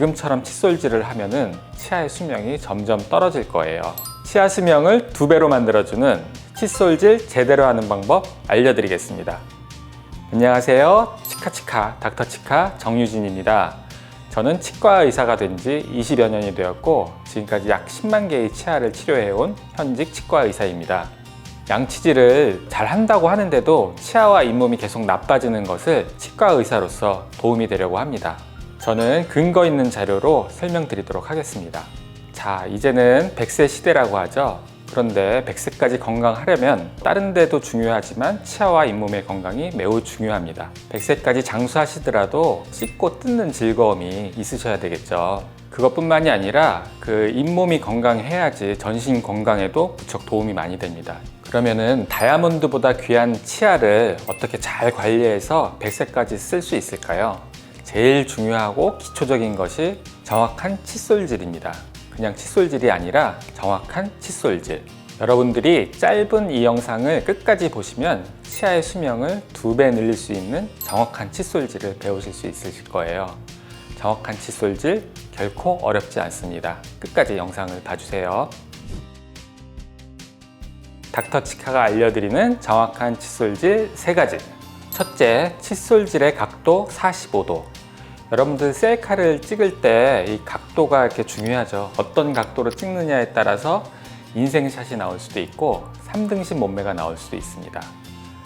지금처럼 칫솔질을 하면은 치아의 수명이 점점 떨어질 거예요. 치아 수명을 2배로 만들어주는 칫솔질 제대로 하는 방법 알려드리겠습니다. 안녕하세요. 치카치카 닥터치카 정유진입니다. 저는 치과 의사가 된 지 20여 년이 되었고 지금까지 약 10만 개의 치아를 치료해온 현직 치과 의사입니다. 양치질을 잘 한다고 하는데도 치아와 잇몸이 계속 나빠지는 것을 치과 의사로서 도움이 되려고 합니다. 저는 근거 있는 자료로 설명드리도록 하겠습니다. 자, 이제는 100세 시대라고 하죠. 그런데 100세까지 건강하려면 다른 데도 중요하지만 치아와 잇몸의 건강이 매우 중요합니다. 100세까지 장수하시더라도 씻고 뜯는 즐거움이 있으셔야 되겠죠. 그것뿐만이 아니라 그 잇몸이 건강해야지 전신 건강에도 무척 도움이 많이 됩니다. 그러면은 다이아몬드보다 귀한 치아를 어떻게 잘 관리해서 100세까지 쓸 수 있을까요? 제일 중요하고 기초적인 것이 정확한 칫솔질입니다. 그냥 칫솔질이 아니라 정확한 칫솔질. 여러분들이 짧은 이 영상을 끝까지 보시면 치아의 수명을 2배 늘릴 수 있는 정확한 칫솔질을 배우실 수 있으실 거예요. 정확한 칫솔질 결코 어렵지 않습니다. 끝까지 영상을 봐주세요. 닥터치카가 알려드리는 정확한 칫솔질 3가지. 첫째, 칫솔질의 각도 45도. 여러분들 셀카를 찍을 때 이 각도가 이렇게 중요하죠. 어떤 각도로 찍느냐에 따라서 인생샷이 나올 수도 있고 3등신 몸매가 나올 수도 있습니다.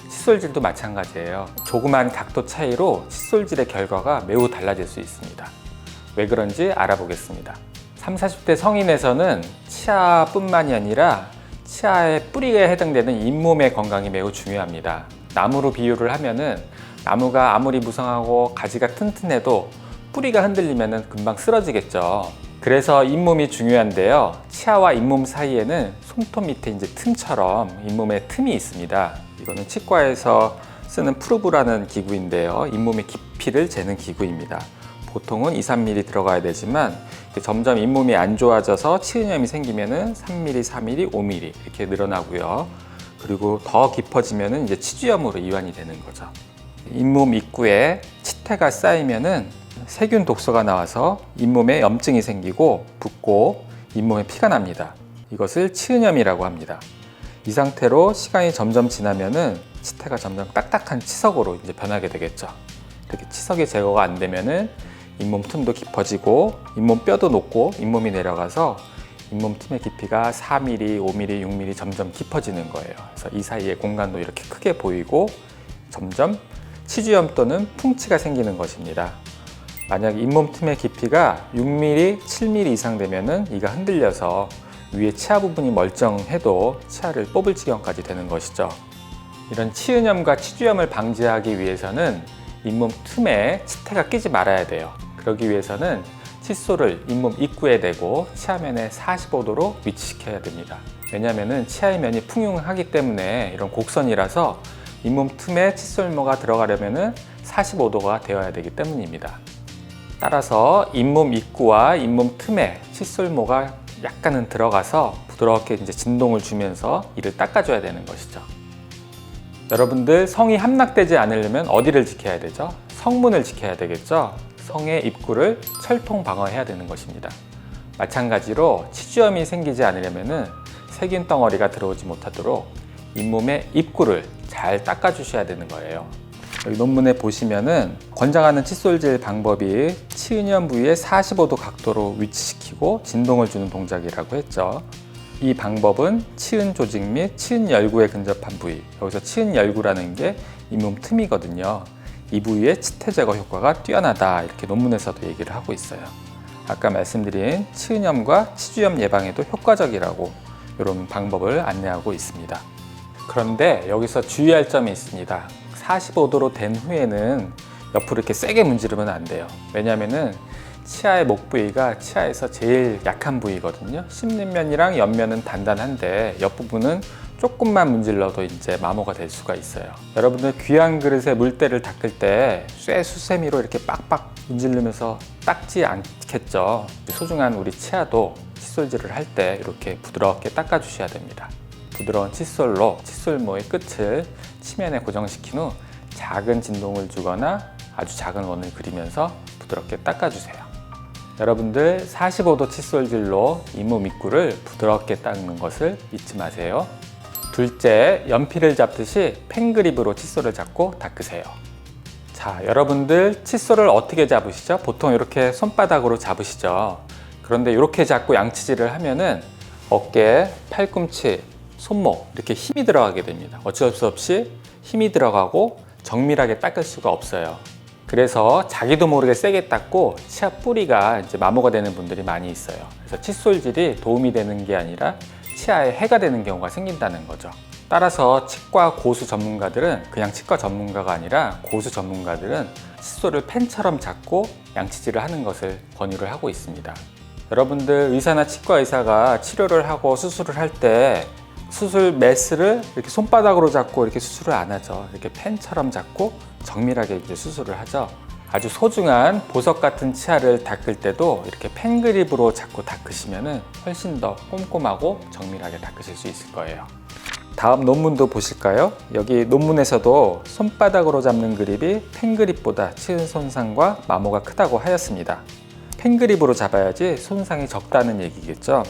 칫솔질도 마찬가지예요. 조그만 각도 차이로 칫솔질의 결과가 매우 달라질 수 있습니다. 왜 그런지 알아보겠습니다. 30, 40대 성인에서는 치아뿐만이 아니라 치아의 뿌리에 해당되는 잇몸의 건강이 매우 중요합니다. 나무로 비유를 하면은 나무가 아무리 무성하고 가지가 튼튼해도 뿌리가 흔들리면 금방 쓰러지겠죠. 그래서 잇몸이 중요한데요. 치아와 잇몸 사이에는 손톱 밑에 이제 틈처럼 잇몸에 틈이 있습니다. 이거는 치과에서 쓰는 프루브라는 기구인데요. 잇몸의 깊이를 재는 기구입니다. 보통은 2, 3mm 들어가야 되지만 점점 잇몸이 안 좋아져서 치은염이 생기면은 3mm, 4mm, 5mm 이렇게 늘어나고요. 그리고 더 깊어지면은 이제 치주염으로 이완이 되는 거죠. 잇몸 입구에 치태가 쌓이면은 세균 독소가 나와서 잇몸에 염증이 생기고 붓고 잇몸에 피가 납니다. 이것을 치은염이라고 합니다. 이 상태로 시간이 점점 지나면은 치태가 점점 딱딱한 치석으로 이제 변하게 되겠죠. 이렇게 치석이 제거가 안 되면은 잇몸 틈도 깊어지고 잇몸 뼈도 높고 잇몸이 내려가서 잇몸 틈의 깊이가 4mm, 5mm, 6mm 점점 깊어지는 거예요. 그래서 이 사이의 공간도 이렇게 크게 보이고 점점 치주염 또는 풍치가 생기는 것입니다. 만약 잇몸 틈의 깊이가 6mm, 7mm 이상 되면은 이가 흔들려서 위에 치아 부분이 멀쩡해도 치아를 뽑을 지경까지 되는 것이죠. 이런 치은염과 치주염을 방지하기 위해서는 잇몸 틈에 치태가 끼지 말아야 돼요. 그러기 위해서는 칫솔을 잇몸 입구에 대고 치아면에 45도로 위치시켜야 됩니다. 왜냐하면 치아의 면이 풍요하기 때문에 이런 곡선이라서 잇몸 틈에 칫솔모가 들어가려면 45도가 되어야 되기 때문입니다. 따라서 잇몸 입구와 잇몸 틈에 칫솔모가 약간은 들어가서 부드럽게 이제 진동을 주면서 이를 닦아줘야 되는 것이죠. 여러분들 성이 함락되지 않으려면 어디를 지켜야 되죠? 성문을 지켜야 되겠죠? 성의 입구를 철통 방어해야 되는 것입니다. 마찬가지로 치주염이 생기지 않으려면 세균 덩어리가 들어오지 못하도록 잇몸의 입구를 잘 닦아주셔야 되는 거예요. 여기 논문에 보시면은 권장하는 칫솔질 방법이 치은염 부위에 45도 각도로 위치시키고 진동을 주는 동작이라고 했죠. 이 방법은 치은 조직 및 치은 열구에 근접한 부위, 여기서 치은 열구라는 게 잇몸 틈이거든요. 이 부위의 치태 제거 효과가 뛰어나다 이렇게 논문에서도 얘기를 하고 있어요. 아까 말씀드린 치은염과 치주염 예방에도 효과적이라고 이런 방법을 안내하고 있습니다. 그런데 여기서 주의할 점이 있습니다. 45도로 된 후에는 옆으로 이렇게 세게 문지르면 안 돼요. 왜냐하면은 치아의 목 부위가 치아에서 제일 약한 부위거든요. 씹는 옆면은 단단한데 옆부분은 조금만 문질러도 이제 마모가 될 수가 있어요. 여러분들 귀한 그릇에 물때를 닦을 때 쇠수세미로 이렇게 빡빡 문지르면서 닦지 않겠죠. 소중한 우리 치아도 칫솔질을 할 때 이렇게 부드럽게 닦아주셔야 됩니다. 부드러운 칫솔로 칫솔모의 끝을 치면에 고정시킨 후 작은 진동을 주거나 아주 작은 원을 그리면서 부드럽게 닦아주세요. 여러분들 45도 칫솔질로 잇몸 입구를 부드럽게 닦는 것을 잊지 마세요. 둘째, 연필을 잡듯이 펜그립으로 칫솔을 잡고 닦으세요. 자, 여러분들 칫솔을 어떻게 잡으시죠? 보통 이렇게 손바닥으로 잡으시죠. 그런데 이렇게 잡고 양치질을 하면은 어깨, 팔꿈치, 손목 이렇게 힘이 들어가게 됩니다. 어쩔 수 없이 힘이 들어가고 정밀하게 닦을 수가 없어요. 그래서 자기도 모르게 세게 닦고 치아 뿌리가 이제 마모가 되는 분들이 많이 있어요. 그래서 칫솔질이 도움이 되는 게 아니라 치아에 해가 되는 경우가 생긴다는 거죠. 따라서 치과 고수 전문가들은 그냥 치과 전문가가 아니라 고수 전문가들은 칫솔을 펜처럼 잡고 양치질을 하는 것을 권유를 하고 있습니다. 여러분들 의사나 치과 의사가 치료를 하고 수술을 할 때 수술 메스를 이렇게 손바닥으로 잡고 이렇게 수술을 안 하죠. 이렇게 펜처럼 잡고 정밀하게 이제 수술을 하죠. 아주 소중한 보석 같은 치아를 닦을 때도 이렇게 펜 그립으로 잡고 닦으시면 훨씬 더 꼼꼼하고 정밀하게 닦으실 수 있을 거예요. 다음 논문도 보실까요? 여기 논문에서도 손바닥으로 잡는 그립이 펜 그립보다 치은 손상과 마모가 크다고 하였습니다. 펜 그립으로 잡아야지 손상이 적다는 얘기겠죠.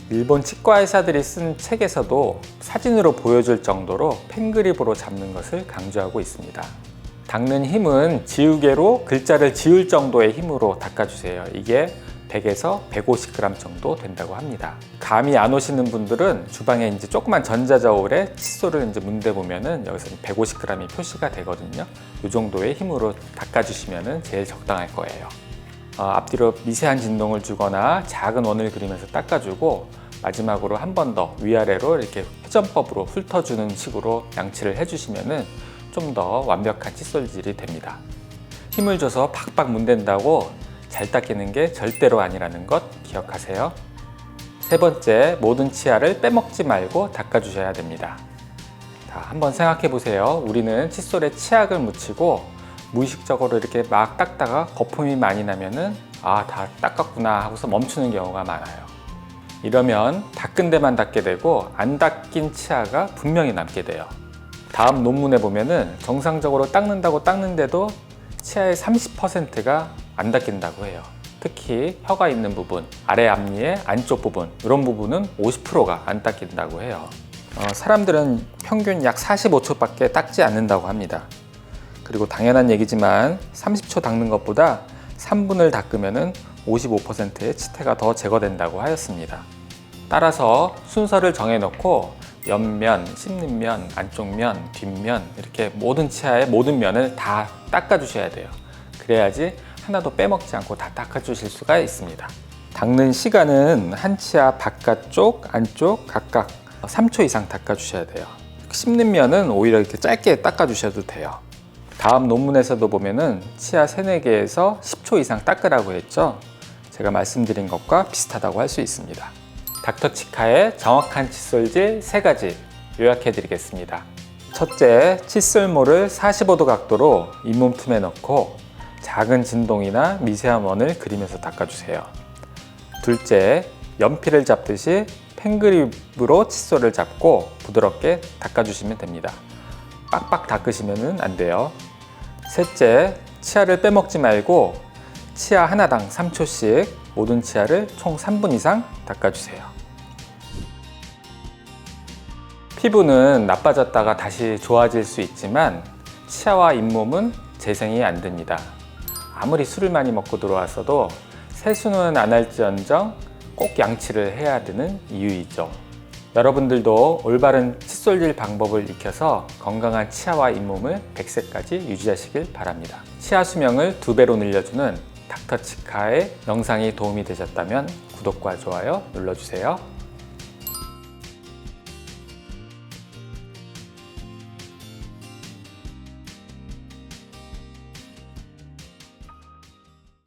일본 치과 의사들이 쓴 책에서도 사진으로 보여줄 정도로 펜 그립으로 잡는 것을 강조하고 있습니다. 닦는 힘은 지우개로 글자를 지울 정도의 힘으로 닦아주세요. 이게 100에서 150g 정도 된다고 합니다. 감이 안 오시는 분들은 주방에 이제 조그만 전자저울에 칫솔을 이제 문대 보면은 여기서 150g이 표시가 되거든요. 이 정도의 힘으로 닦아주시면 제일 적당할 거예요. 앞뒤로 미세한 진동을 주거나 작은 원을 그리면서 닦아주고 마지막으로 한 번 더 위아래로 이렇게 회전법으로 훑어주는 식으로 양치를 해주시면 좀 더 완벽한 칫솔질이 됩니다. 힘을 줘서 팍팍 문댄다고 잘 닦이는 게 절대로 아니라는 것 기억하세요. 세 번째, 모든 치아를 빼먹지 말고 닦아주셔야 됩니다. 자, 한번 생각해 보세요. 우리는 칫솔에 치약을 묻히고 무의식적으로 이렇게 막 닦다가 거품이 많이 나면은 다 닦았구나 하고서 멈추는 경우가 많아요. 이러면 닦은 데만 닦게 되고 안 닦인 치아가 분명히 남게 돼요. 다음 논문에 보면은 정상적으로 닦는다고 닦는데도 치아의 30%가 안 닦인다고 해요. 특히 혀가 있는 부분, 아래 앞니의 안쪽 부분, 이런 부분은 50%가 안 닦인다고 해요. 사람들은 평균 약 45초밖에 닦지 않는다고 합니다. 그리고 당연한 얘기지만 30초 닦는 것보다 3분을 닦으면 55%의 치태가 더 제거된다고 하였습니다. 따라서 순서를 정해놓고 옆면, 씹는 면, 안쪽 면, 뒷면 이렇게 모든 치아의 모든 면을 다 닦아주셔야 돼요. 그래야지 하나도 빼먹지 않고 다 닦아주실 수가 있습니다. 닦는 시간은 한 치아 바깥쪽, 안쪽 각각 3초 이상 닦아주셔야 돼요. 씹는 면은 오히려 이렇게 짧게 닦아주셔도 돼요. 다음 논문에서도 보면은 치아 3, 4개에서 10초 이상 닦으라고 했죠. 제가 말씀드린 것과 비슷하다고 할 수 있습니다. 닥터치카의 정확한 칫솔질 3가지 요약해 드리겠습니다. 첫째, 칫솔모를 45도 각도로 잇몸 틈에 넣고 작은 진동이나 미세한 원을 그리면서 닦아주세요. 둘째, 연필을 잡듯이 펜그립으로 칫솔을 잡고 부드럽게 닦아주시면 됩니다. 빡빡 닦으시면 안 돼요. 셋째, 치아를 빼먹지 말고 치아 하나당 3초씩 모든 치아를 총 3분 이상 닦아주세요. 피부는 나빠졌다가 다시 좋아질 수 있지만 치아와 잇몸은 재생이 안 됩니다. 아무리 술을 많이 먹고 들어왔어도 세수는 안 할지언정 꼭 양치를 해야 되는 이유이죠. 여러분들도 올바른 칫솔질 방법을 익혀서 건강한 치아와 잇몸을 100세까지 유지하시길 바랍니다. 치아 수명을 2배로 늘려주는 닥터치카의 영상이 도움이 되셨다면 구독과 좋아요 눌러주세요.